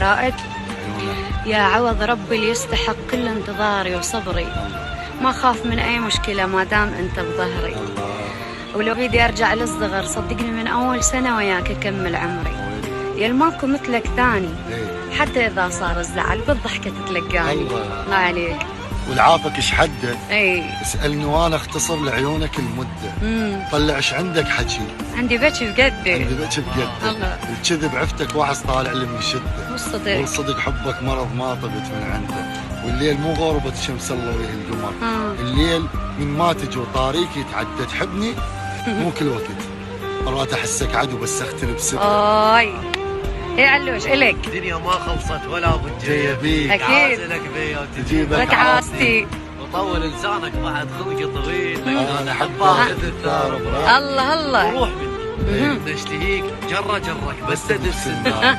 رائد يا عوض ربي اللي يستحق كل انتظاري وصبري، ما خاف من أي مشكلة ما دام أنت بظهري. ولو بيدي أرجع للصغر صدقني من أول سنة وياك أكمل عمري، يا الماكو مثلك ثاني حتى إذا صار الزعل بالضحكة تتلقاني. الله عليك. والعافك ايش حده؟ اي اسألني وانا اختصر لعيونك المدة. طلع ايش عندك حكي؟ عندي بكي بقدي. عندي بكي بقدي. الله. الكذب عفتك واحد طالع لي من شده، والصدق والصدق حبك مرض ما طبت من عنده. والليل مو غربة شمس الله وجه القمر. الليل من ما تجي وطاريك يتعدى. تحبني مو كل وقت، مرات احسك عدو بس اختلف بسبب. اي علوش الك الدنيا ما خلصت ولا بد جايه بيك اكيد عازلك بيا تجيبك عاستي وطول لسانك بعد خلقي طويل. انا احبك الثار الله الله روح مني نشتهيك جرة جرك بس تدس النار.